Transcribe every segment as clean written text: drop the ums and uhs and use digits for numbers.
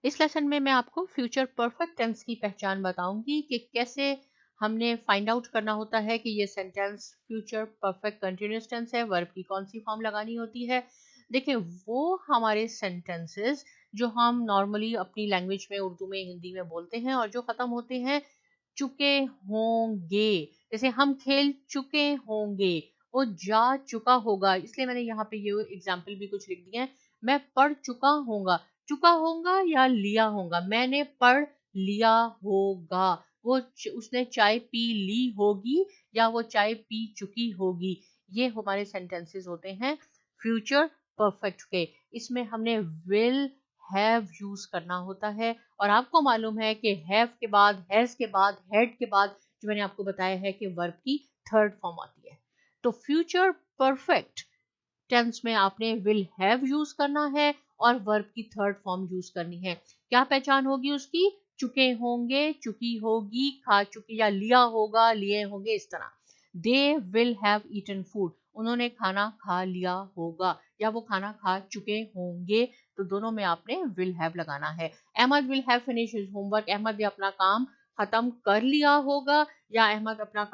इस लेसन में मैं आपको फ्यूचर परफेक्ट टेंस की पहचान बताऊंगी कि कैसे हमने फाइंड आउट करना होता है कि ये sentence future perfect continuous tense है, वर्ब की कौन सी फॉर्म लगानी होती है। देखिए, वो हमारे सेंटेंसेस जो हम नॉर्मली अपनी लैंग्वेज में, उर्दू में, हिंदी में बोलते हैं और जो खत्म होते हैं चुके होंगे। जैसे हम खेल चुके होंगे, वो जा चुका होगा, इसलिए मैंने यहाँ पे ये एग्जाम्पल भी कुछ लिख दिए हैं। मैं पढ़ चुका होगा, चुका होगा या लिया होगा, मैंने पढ़ लिया होगा। उसने चाय पी ली होगी या वो चाय पी चुकी होगी। ये हमारे सेंटेंसेस होते हैं फ्यूचर परफेक्ट के। इसमें हमने विल हैव यूज करना होता है, और आपको मालूम है कि हैव के बाद, हैज के बाद, हैड के बाद जो मैंने आपको बताया है कि वर्ब की थर्ड फॉर्म आती है। तो फ्यूचर परफेक्ट टेंस में आपने विल हैव यूज करना है और वर्ब की थर्ड फॉर्म यूज करनी है। क्या पहचान होगी उसकी? चुके होंगे, चुकी होगी, खा चुकी या लिया होगा, लिए होंगे, इस तरह। They will have eaten food, उन्होंने खाना खा लिया होगा या वो खाना खा चुके होंगे। तो दोनों में आपने विल हैव लगाना है। Ahmad will have finish his homework, Ahmad ने अपना काम खत्म कर लिया होगा या अहमद अपना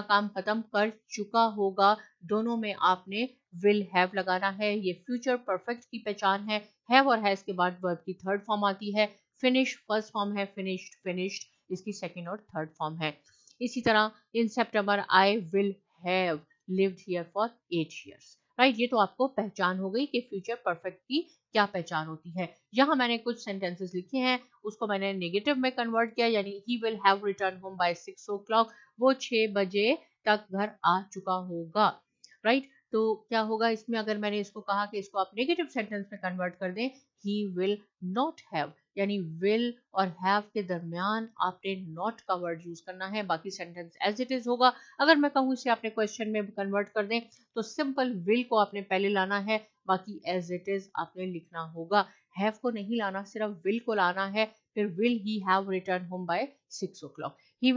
काम खत्म कर चुका होगा। दोनों में आपने विल हैव लगाना है। ये फ्यूचर परफेक्ट की पहचान है। हैव और हैज के बाद वर्ब की थर्ड फॉर्म आती है। फिनिश फर्स्ट फॉर्म है, फिनिश्ड, फिनिश्ड इसकी सेकंड और थर्ड फॉर्म है। इसी तरह in September I will have lived here for 8 years। Right, ये तो आपको पहचान हो गई कि फ्यूचर परफेक्ट की क्या पहचान होती है। यहाँ मैंने कुछ सेंटेंसेस लिखे हैं, उसको मैंने नेगेटिव में कन्वर्ट किया, यानी he will have return home by 6 o'clock, वो 6 बजे तक घर आ चुका होगा। राइट, तो क्या होगा इसमें, अगर मैंने इसको कहा कि इसको आप नेगेटिव सेंटेंस में कन्वर्ट कर दें, ही विल नॉट हैव, यानी विल और हैव के दरमियान आपने नॉट का वर्ड यूज करना है, बाकी सेंटेंस एज इट इज होगा। अगर मैं कहूँ इसे आपने क्वेश्चन में कन्वर्ट कर दें तो सिंपल विल को आपने पहले लाना है, बाकी एज इट इज आपने लिखना होगा। हैव को नहीं लाना, सिर्फ विल को लाना है। फिर will he have return home by 6 o'clock, he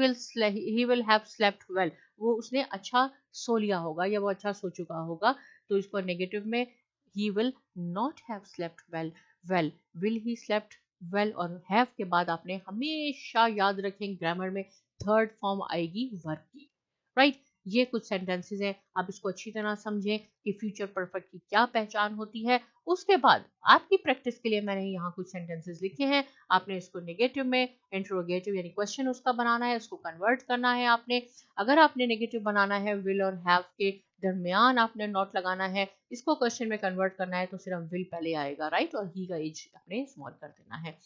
will have slept well, वो उसने अच्छा सो लिया होगा या वो अच्छा सो चुका होगा। तो इसको नेगेटिव में he will not have slept well, well will he slept well, और हैव के बाद आपने हमेशा याद रखें ग्रामर में थर्ड फॉर्म आएगी वर्ब की। राइट, ये कुछ सेंटेंसेस हैं, आप इसको अच्छी तरह समझें कि फ्यूचर परफेक्ट की क्या पहचान होती है। उसके बाद आपकी प्रैक्टिस के लिए मैंने यहाँ कुछ सेंटेंसेस लिखे हैं। आपने इसको नेगेटिव में इंट्रोगेटिव यानी क्वेश्चन उसका बनाना है, उसको कन्वर्ट करना है आपने। अगर आपने नेगेटिव बनाना है, विल और हैव के दरमियान आपने नॉट लगाना है। इसको क्वेश्चन में कन्वर्ट करना है तो सिर्फ विल पहले आएगा, राइट, और ही का एज आपने स्मॉल कर देना है।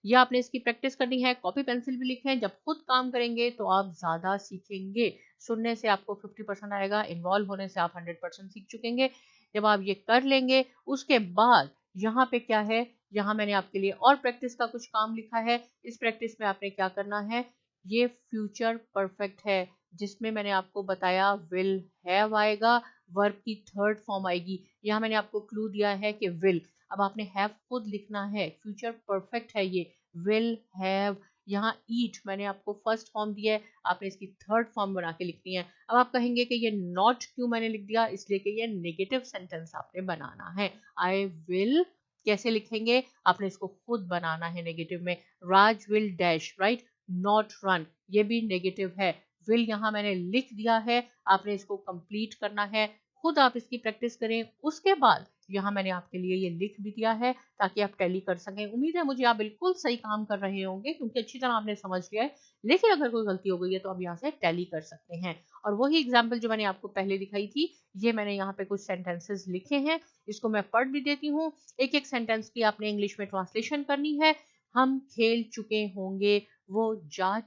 ये आपने इसकी प्रैक्टिस करनी है। कॉपी पेंसिल भी लिखें, जब खुद काम करेंगे तो आप ज्यादा सीखेंगे। सुनने से आपको 50% आएगा, इन्वॉल्व होने से आप 100% सीख चुकेंगे। जब आप ये कर लेंगे उसके बाद यहाँ पे क्या है, यहाँ मैंने आपके लिए और प्रैक्टिस का कुछ काम लिखा है। इस प्रैक्टिस में आपने क्या करना है, ये फ्यूचर परफेक्ट है जिसमें मैंने आपको बताया विल हैव आएगा, वर्ब की थर्ड फॉर्म आएगी। यहाँ मैंने आपको क्लू दिया है कि विल, अब आपने हैव खुद लिखना है, फ्यूचर परफेक्ट है ये, विल हैव। यहाँ ईट मैंने आपको फर्स्ट फॉर्म दिया है, आपने इसकी थर्ड फॉर्म बना के लिखनी है। अब आप कहेंगे कि ये नॉट क्यों मैंने लिख दिया, इसलिए कि ये नेगेटिव सेंटेंस आपने बनाना है। आई विल कैसे लिखेंगे, आपने इसको खुद बनाना है नेगेटिव में। Raj will dash, right, not run, ये भी नेगेटिव है। विल यहाँ मैंने लिख दिया है, आपने इसको कंप्लीट करना है। खुद आप इसकी प्रैक्टिस करें। उसके बाद यहाँ मैंने आपके लिए ये लिख भी दिया है ताकि आप टैली कर सकें। उम्मीद है मुझे आप बिल्कुल सही काम कर रहे होंगे क्योंकि अच्छी तरह आपने समझ लिया है। लेकिन अगर कोई गलती हो गई है तो आप यहाँ से टैली कर सकते हैं। और वही एग्जाम्पल जो मैंने आपको पहले दिखाई थी, ये मैंने यहाँ पे कुछ सेंटेंसेस लिखे हैं, इसको मैं पढ़ भी देती हूँ। एक एक सेंटेंस की आपने इंग्लिश में ट्रांसलेशन करनी है। हम खेल चुके होंगे, वो जा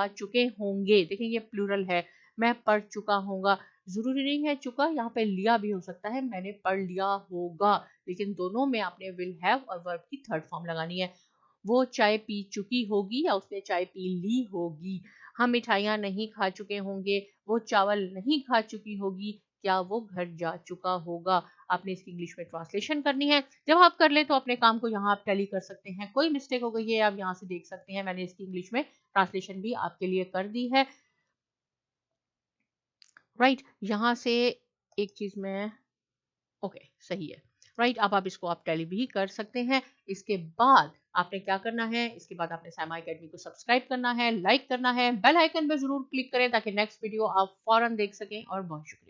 चुके होंगे, देखिए ये प्लूरल है। मैं पढ़ चुका होगा, जरूरी नहीं है चुका, यहाँ पे लिया भी हो सकता है, मैंने पढ़ लिया होगा, लेकिन दोनों में आपने विल हैव और वर्ब की थर्ड फॉर्म लगानी है। वो चाय पी चुकी होगी या उसने चाय पी ली होगी। हम मिठाइयाँ नहीं खा चुके होंगे, वो चावल नहीं खा चुकी होगी, क्या वो घर जा चुका होगा। आपने इसकी इंग्लिश में ट्रांसलेशन करनी है। जब आप कर ले तो अपने काम को यहाँ आप टैली कर सकते हैं। कोई मिस्टेक हो गई है आप यहाँ से देख सकते हैं, मैंने इसकी इंग्लिश में ट्रांसलेशन भी आपके लिए कर दी है। राइट, यहाँ से एक चीज में, ओके, सही है। राइट। अब आप इसको आप टैली भी कर सकते हैं। इसके बाद आपने क्या करना है, इसके बाद आपने साइमा अकेडमी को सब्सक्राइब करना है, लाइक करना है, बेल आइकन पे जरूर क्लिक करें ताकि नेक्स्ट वीडियो आप फौरन देख सकें। और बहुत शुक्रिया।